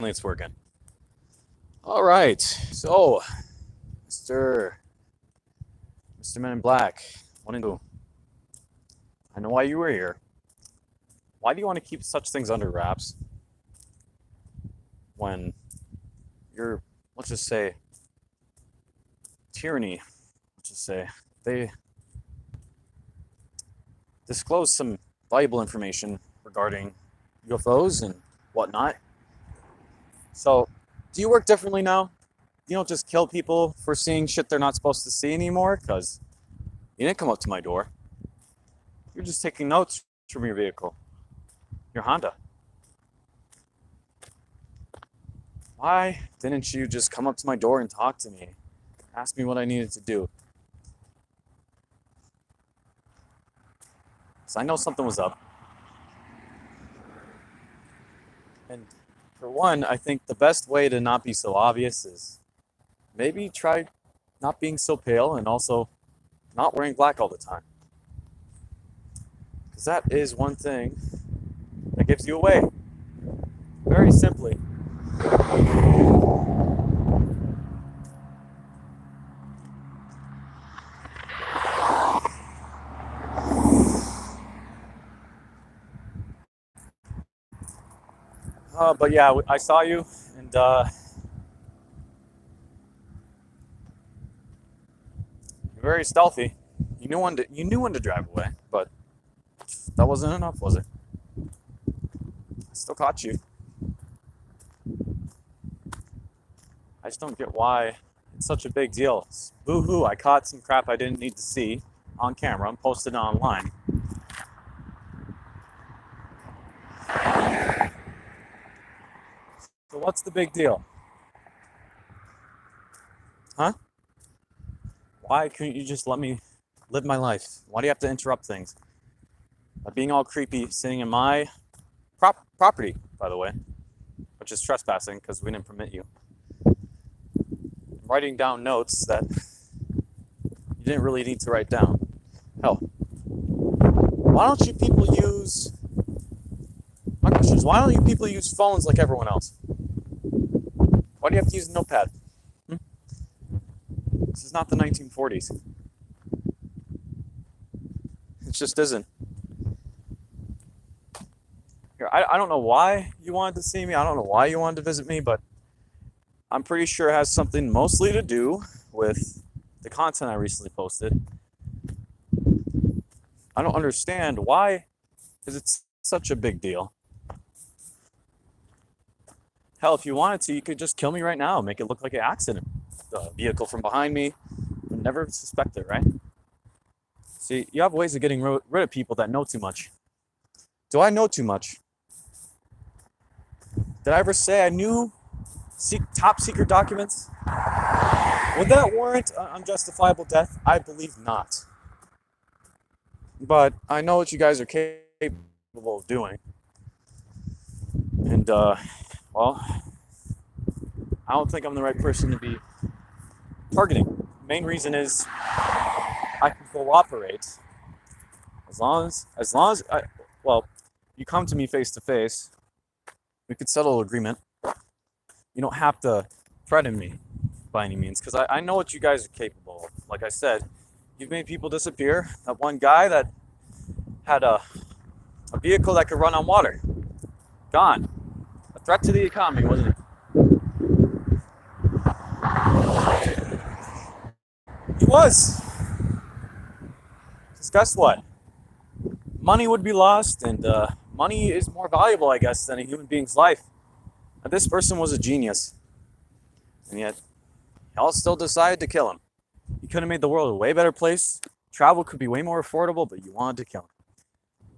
it's working. All right. So, Mr. Mr. Men in Black, one and two. I know why you were here. Why do you want to keep such things under wraps when you're, let's just say, tyranny, let's just say, they disclose some valuable information regarding UFOs and whatnot. So, do you work differently now? You don't just kill people for seeing shit they're not supposed to see anymore? Because you didn't come up to my door. You're just taking notes from your vehicle, your Honda. Why didn't you just come up to my door and talk to me? Ask me what I needed to do. So I know something was up. And for one, I think the best way to not be so obvious is maybe try not being so pale and also not wearing black all the time. Because that is one thing that gives you away. Very simply. But yeah, I saw you, and you're very stealthy. You knew when to drive away, but that wasn't enough, was it? I still caught you. I just don't get why it's such a big deal. Boo-hoo, I caught some crap I didn't need to see on camera and posted it online. So what's the big deal? Huh? Why couldn't you just let me live my life? Why do you have to interrupt things? By being all creepy, sitting in my property, by the way, which is trespassing because we didn't permit you. Writing down notes that you didn't really need to write down. Hell, why don't you people use... My question is, why don't you people use phones like everyone else? Why do you have to use a notepad? This is not the 1940s. It just isn't. Here, I don't know why you wanted to see me. I don't know why you wanted to visit me, but I'm pretty sure it has something mostly to do with the content I recently posted. I don't understand why is it such a big deal. Hell, if you wanted to, you could just kill me right now, make it look like an accident. The vehicle from behind me would never suspect it, right? See, you have ways of getting rid of people that know too much. Do I know too much? Did I ever say I knew top secret documents? Would that warrant unjustifiable death? I believe not. But I know what you guys are capable of doing. And, well, I don't think I'm the right person to be targeting. Main reason is I can cooperate as long as you come to me face to face. We could settle an agreement. You don't have to threaten me by any means, because I know what you guys are capable of. Like I said, you've made people disappear. That one guy that had a vehicle that could run on water, gone. A threat to the economy, wasn't it? He was. Because guess what? Money would be lost, and money is more valuable, I guess, than a human being's life. And this person was a genius. And yet, y'all still decided to kill him. You could have made the world a way better place. Travel could be way more affordable, but you wanted to kill him.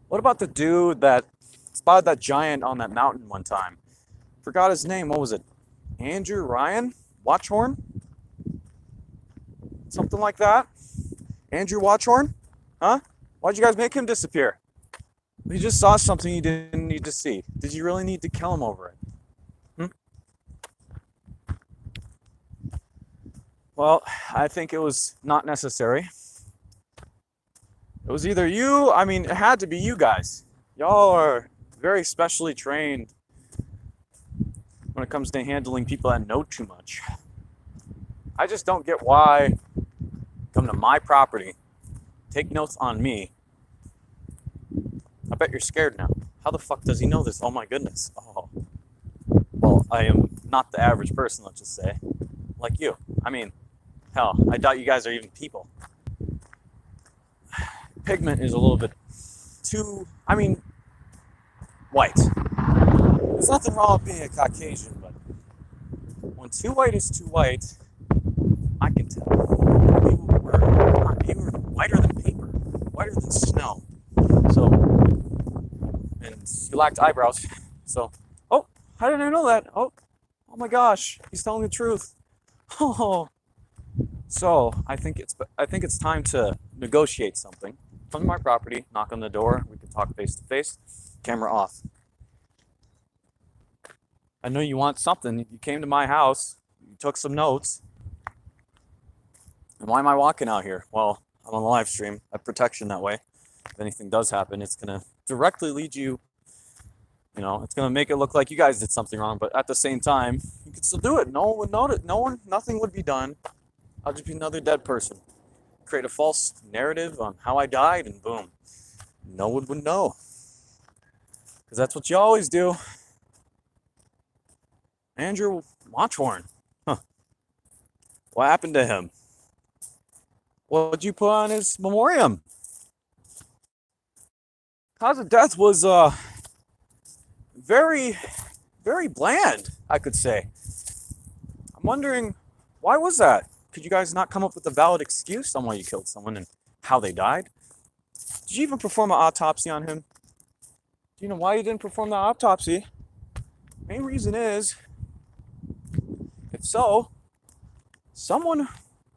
What about the dude that spotted that giant on that mountain one time? Forgot his name. What was it? Andrew Ryan? Watchhorn? Something like that? Andrew Watchhorn? Huh? Why'd you guys make him disappear? He just saw something you didn't need to see. Did you really need to kill him over it? Well, I think it was not necessary. It was either you, it had to be you guys. Y'all are very specially trained when it comes to handling people that know too much. I just don't get why come to my property, take notes on me. I bet you're scared now. How the fuck does he know this? Oh my goodness. Oh. Well, I am not the average person, let's just say. Like you. I mean, hell, I doubt you guys are even people. Pigment is a little bit too, white. There's nothing wrong with being a Caucasian, but when too white is too white, I can tell. You were whiter than paper, whiter than snow. So, and you lacked eyebrows. So, oh, how did I know that? Oh my gosh, he's telling the truth. Oh, so I think it's time to negotiate something. Come to my property, knock on the door. We can talk face to face. Camera off. I know you want something. You came to my house. You took some notes. And why am I walking out here? Well, I'm on the live stream. I have protection that way. If anything does happen, it's going to directly lead you, it's going to make it look like you guys did something wrong. But at the same time, you could still do it. No one would notice. Nothing would be done. I'll just be another dead person. Create a false narrative on how I died, and boom. No one would know. Because that's what you always do. Andrew Watchhorn. Huh. What happened to him? What'd you put on his memoriam? Cause of death was very, very bland, I could say. I'm wondering, why was that? Could you guys not come up with a valid excuse on why you killed someone and how they died? Did you even perform an autopsy on him? Do you know why you didn't perform the autopsy? Main reason is, if so, someone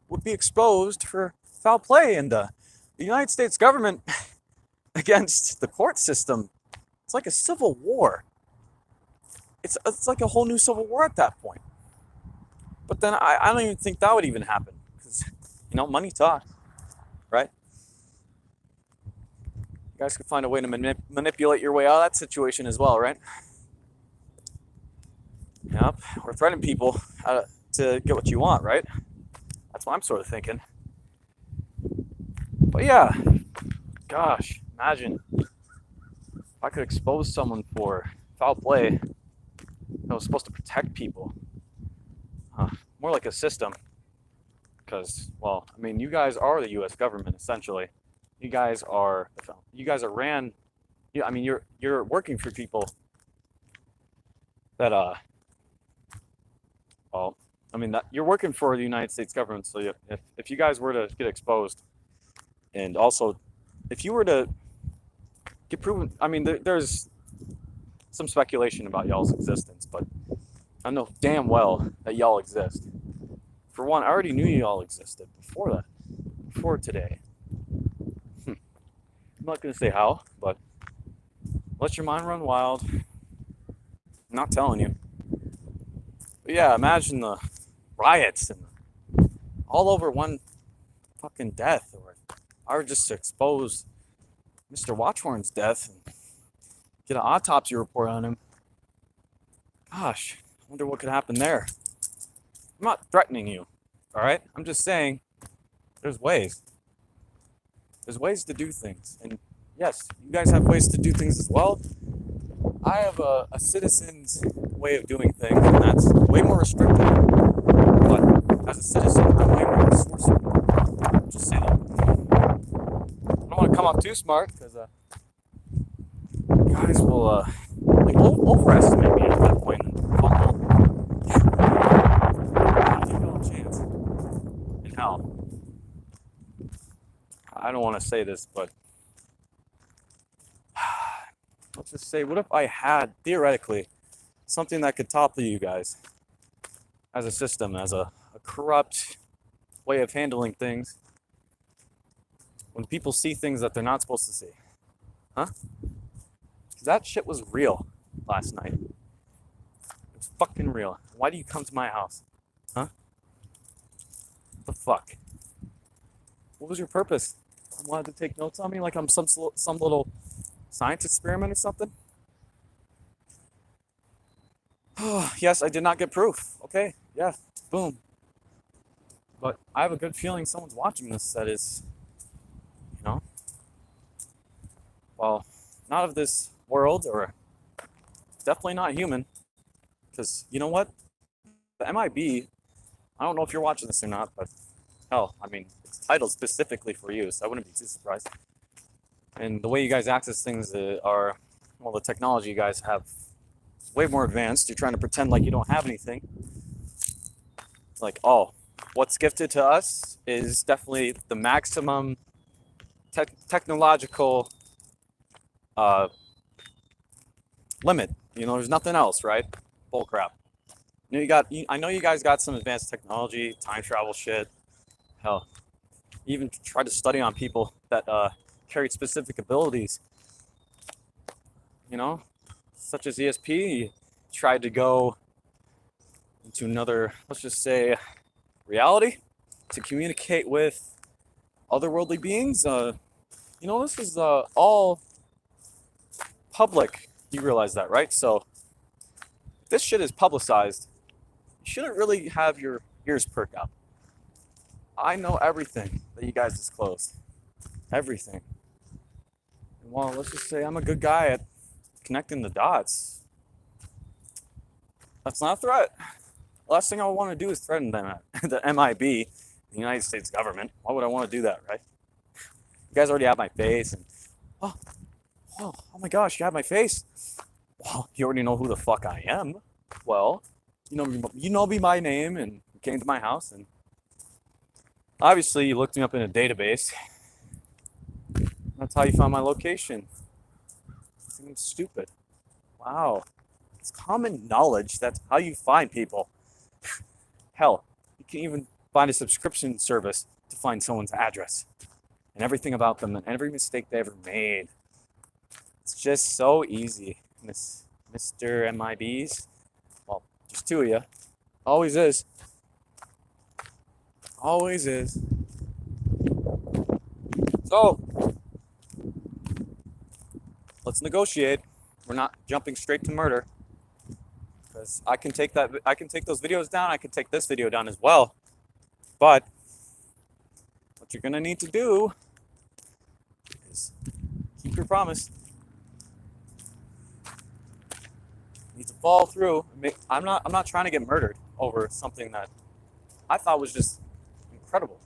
would be exposed for foul play, and the United States government against the court system, it's like a civil war. It's like a whole new civil war at that point. But then I don't even think that would even happen, because money talks, right? You guys could find a way to manipulate your way out of that situation as well, right? Yep, or threaten people to get what you want, right? That's what I'm sort of thinking. But yeah, gosh, imagine if I could expose someone for foul play that was supposed to protect people. More like a system. Because, you guys are the U.S. government, essentially. You guys are ran. You're working for people that you're working for the United States government. So if you guys were to get exposed, and also if you were to get proven, there's some speculation about y'all's existence, but I know damn well that y'all exist. For one, I already knew y'all existed before today. I'm not going to say how, but let your mind run wild. I'm not telling you. But yeah, imagine the riots and all over one fucking death, or I would just expose Mr. Watchhorn's death and get an autopsy report on him. Gosh, I wonder what could happen there. I'm not threatening you, all right? I'm just saying there's ways. There's ways to do things. And yes, you guys have ways to do things as well. I have a citizen's way of doing things, and that's way more restrictive. But as a citizen, I'm way more resourceful. Just say that. I don't want to come off too smart, because guys will overestimate me at that point. And hell, I don't want to say this, but let's just say, what if I had, theoretically, something that could topple you guys as a system, as a corrupt way of handling things, when people see things that they're not supposed to see? Huh? Because that shit was real last night. It's fucking real. Why do you come to my house? Huh? What the fuck? What was your purpose? You wanted to take notes on me like I'm some little science experiment or something? Yes, I did not get proof. Okay, yeah, boom. But I have a good feeling someone's watching this that is, you know, well, not of this world or definitely not human. Because you know what? The MIB, I don't know if you're watching this or not, but hell, I mean, it's titled specifically for you, so I wouldn't be too surprised. And the way you guys access things are, well, the technology you guys have is way more advanced. You're trying to pretend like you don't have anything. Like, oh, what's gifted to us is definitely the maximum technological uh, limit. You know, there's nothing else, right? Bull crap. I know you guys got some advanced technology, time travel shit. Hell, even tried to study on people that carried specific abilities. You know, such as ESP. Tried to go into another, let's just say, reality to communicate with otherworldly beings. You know, this is all public. You realize that, right? So if this shit is publicized, you shouldn't really have your ears perk up. I know everything that you guys disclosed. Everything. And well, let's just say I'm a good guy at connecting the dots. That's not a threat. The last thing I want to do is threaten them at the MIB, the United States government. Why would I want to do that, right? You guys already have my face, and oh, oh my gosh, you have my face. Well, you already know who the fuck I am. Well, you know me by name, and you came to my house, and obviously you looked me up in a database. That's how you found my location. I'm stupid. Wow. It's common knowledge. That's how you find people. Hell, you can even find a subscription service to find someone's address and everything about them and every mistake they ever made. It's just so easy, Mr. MIBs. Well, just two of you. Always is. Always is. So, let's negotiate. We're not jumping straight to murder. Because I can take those videos down, I can take this video down as well. But what you're gonna need to do is keep your promise. You need to follow through. I'm not trying to get murdered over something that I thought was just incredible.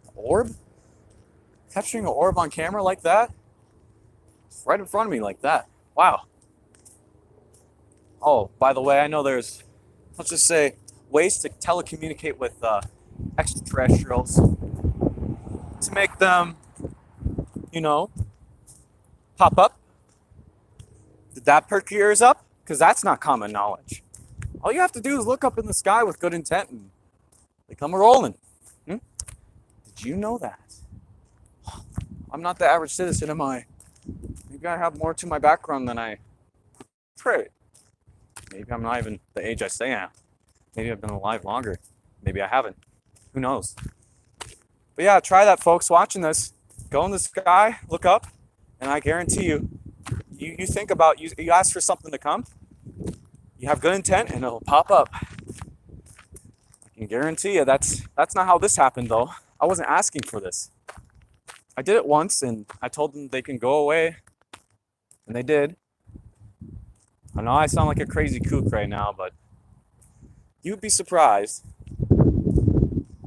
An orb? Capturing an orb on camera like that? It's right in front of me like that. Wow. Oh, by the way, I know there's, let's just say, ways to telecommunicate with extraterrestrials to make them, pop up. Did that perk your ears up? Because that's not common knowledge. All you have to do is look up in the sky with good intent and they come a-rolling. Did you know that? I'm not the average citizen, am I? Maybe I have more to my background than I portray. Maybe I'm not even the age I say I am. Maybe I've been alive longer. Maybe I haven't. Who knows? But yeah, try that, folks. Watching this, go in the sky, look up, and I guarantee you, you think about, you ask for something to come, you have good intent, and it'll pop up. I can guarantee you that's not how this happened, though. I wasn't asking for this. I did it once, and I told them they can go away, and they did. I know I sound like a crazy kook right now, but you'd be surprised.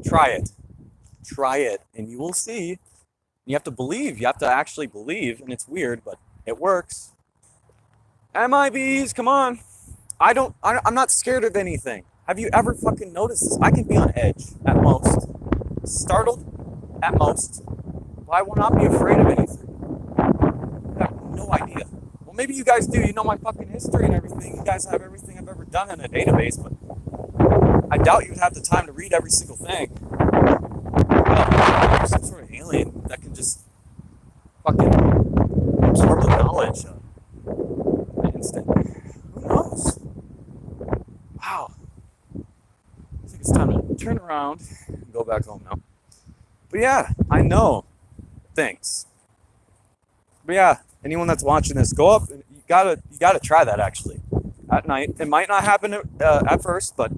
Try it. Try it, and you will see. You have to believe. You have to actually believe, and it's weird, but it works. MIBs, come on. I'm not scared of anything. Have you ever fucking noticed this? I can be on edge at most. Startled at most. But I will not be afraid of anything. I have no idea. Well, maybe you guys do. You know my fucking history and everything. You guys have everything I've ever done in a database, but I doubt you'd have the time to read every single thing. Well, some sort of alien that can just fucking absorb the knowledge in an instant. Who knows? Wow. I think it's time to turn around and go back home now. But yeah, I know things. But yeah, anyone that's watching this, go up and you gotta try that actually. at night. It might not happen at first, but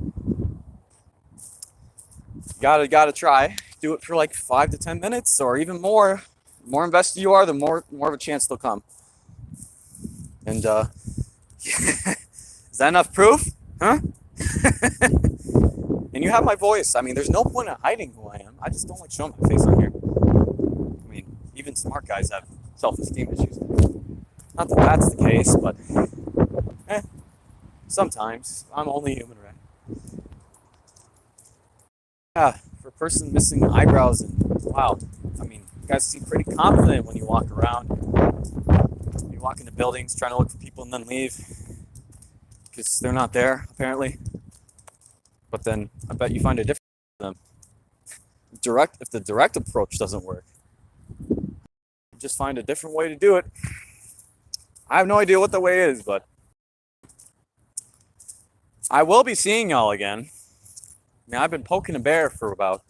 gotta try. Do it for like 5 to 10 minutes, or even more. The more invested you are, the more of a chance they'll come. And is that enough proof? Huh? And you have my voice. I mean, there's no point in hiding who I am. I just don't like showing my face on here. I mean, even smart guys have self-esteem issues. Not that that's the case, but sometimes I'm only human, right? Yeah, for a person missing eyebrows, and wow, I mean, you guys seem pretty confident when you walk around. You walk into buildings trying to look for people and then leave because they're not there, apparently. But then I bet you find a different them. If the direct approach doesn't work, you just find a different way to do it. I have no idea what the way is, but I will be seeing y'all again. I mean, I've been poking a bear for about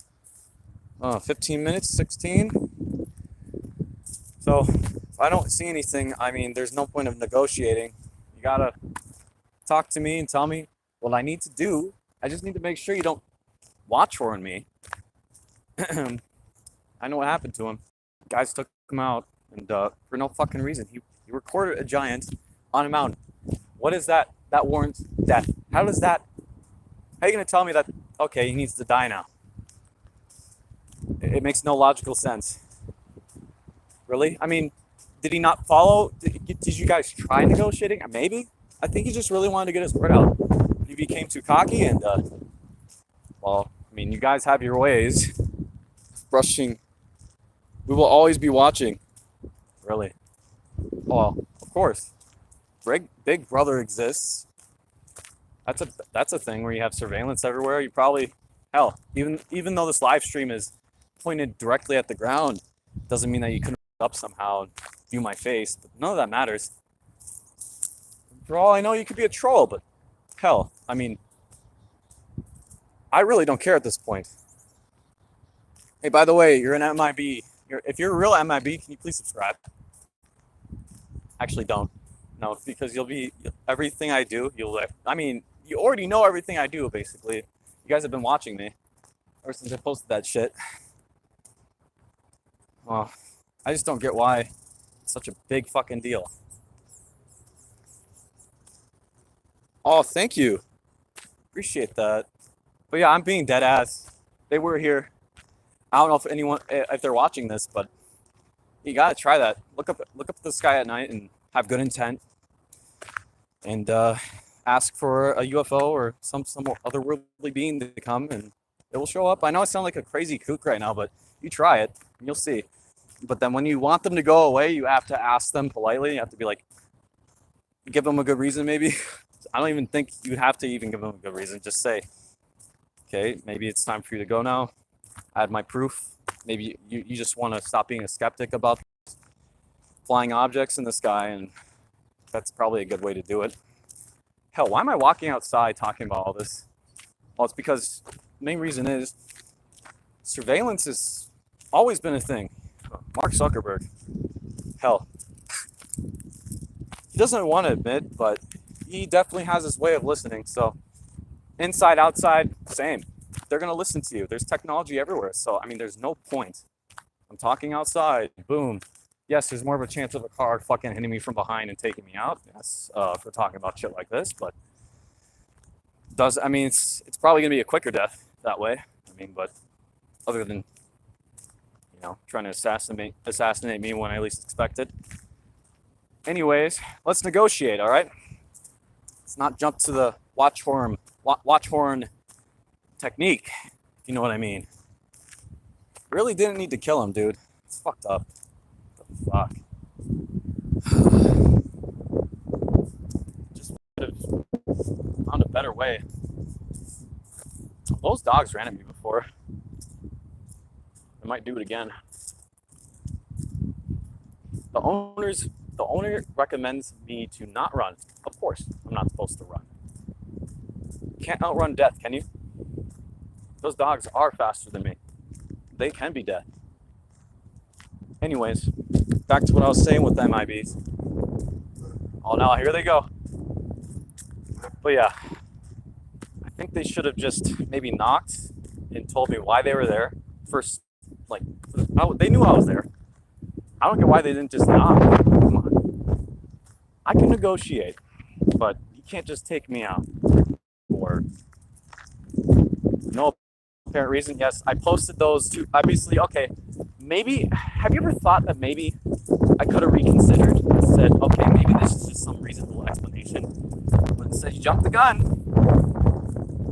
15 minutes, 16. So if I don't see anything, I mean, there's no point of negotiating. You gotta talk to me and tell me what I need to do. I just need to make sure you don't watch horn me. I know what happened to him. Guys took him out, and for no fucking reason. He recorded a giant on a mountain. What is that? That warrants death. How are you gonna tell me that, okay, he needs to die now? It makes no logical sense. Really? I mean, did he not follow? Did you guys try negotiating? Maybe. I think he just really wanted to get his word out. He became too cocky, and well, I mean, you guys have your ways. Brushing. We will always be watching. Really? Well, of course. Big Brother exists. That's a thing where you have surveillance everywhere. You probably, hell, even though this live stream is pointed directly at the ground, doesn't mean that you couldn't look up somehow and view my face. But none of that matters. For all I know, you could be a troll, but hell, I mean, I really don't care at this point. Hey, by the way, you're an MIB. If you're a real MIB, can you please subscribe? Actually, don't. No, because everything I do, I mean, you already know everything I do, basically. You guys have been watching me ever since I posted that shit. Well, I just don't get why it's such a big fucking deal. Oh, thank you. Appreciate that. But yeah, I'm being dead ass. They were here. I don't know if they're watching this, but you gotta try that. Look up the sky at night and have good intent, and ask for a UFO or some otherworldly being to come, and it will show up. I know I sound like a crazy kook right now, but you try it and you'll see. But then when you want them to go away, you have to ask them politely. You have to be like, give them a good reason, maybe. I don't even think you have to even give them a good reason. Just say, okay, maybe it's time for you to go now. I had my proof. Maybe you just want to stop being a skeptic about flying objects in the sky, and that's probably a good way to do it. Hell, why am I walking outside talking about all this? Well, it's because the main reason is surveillance has always been a thing. Mark Zuckerberg. Hell. He doesn't want to admit, but he definitely has his way of listening. So inside, outside, same. They're going to listen to you. There's technology everywhere. So, I mean, there's no point. I'm talking outside. Boom. Yes, there's more of a chance of a car fucking hitting me from behind and taking me out. Yes, for talking about shit like this. But it's probably going to be a quicker death that way. I mean, but other than, trying to assassinate me when I least expected. Anyways, let's negotiate, all right? Let's not jump to the watch horn technique, if you know what I mean. Really didn't need to kill him, dude. It's fucked up. What the fuck? Just would have found a better way. Those dogs ran at me before. I might do it again. The owner recommends me to not run. Of course, I'm not supposed to run. Can't outrun death, can you? Those dogs are faster than me. They can be dead. Anyways, back to what I was saying with the MIBs. Oh, now here they go. But yeah, I think they should have just maybe knocked and told me why they were there. First, like, they knew I was there. I don't get why they didn't just knock. Come on. I can negotiate, but you can't just take me out for no apparent reason. Yes, I posted those two. Obviously, okay, maybe, have you ever thought that maybe I could have reconsidered and said, okay, maybe this is just some reasonable explanation? But instead, you jumped the gun.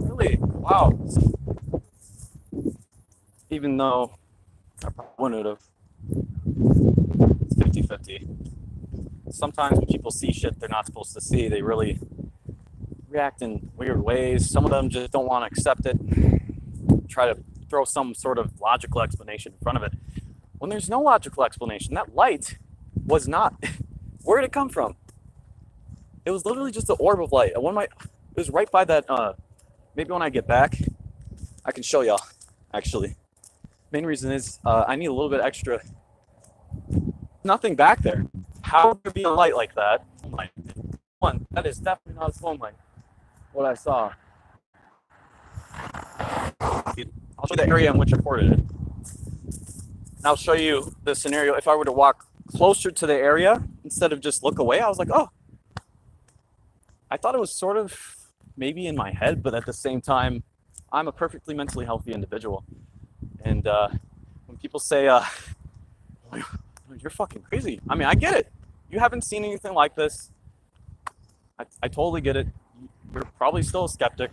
Really? Wow. Even though I probably wouldn't have. It's 50-50. Sometimes when people see shit they're not supposed to see, they really react in weird ways. Some of them just don't want to accept it, try to throw some sort of logical explanation in front of it. When there's no logical explanation, that light was not, where did it come from? It was literally just an orb of light. It was right by that, maybe when I get back, I can show y'all, actually. Main reason is I need a little bit extra, nothing back there. How would there be a light like that? One, that is definitely not a phone light. What I saw. I'll show you the area in which I ported it. And I'll show you the scenario if I were to walk closer to the area instead of just look away. I was like, oh. I thought it was sort of maybe in my head, but at the same time, I'm a perfectly mentally healthy individual. And when people say, you're fucking crazy. I mean, I get it. You haven't seen anything like this. I totally get it. You're probably still a skeptic.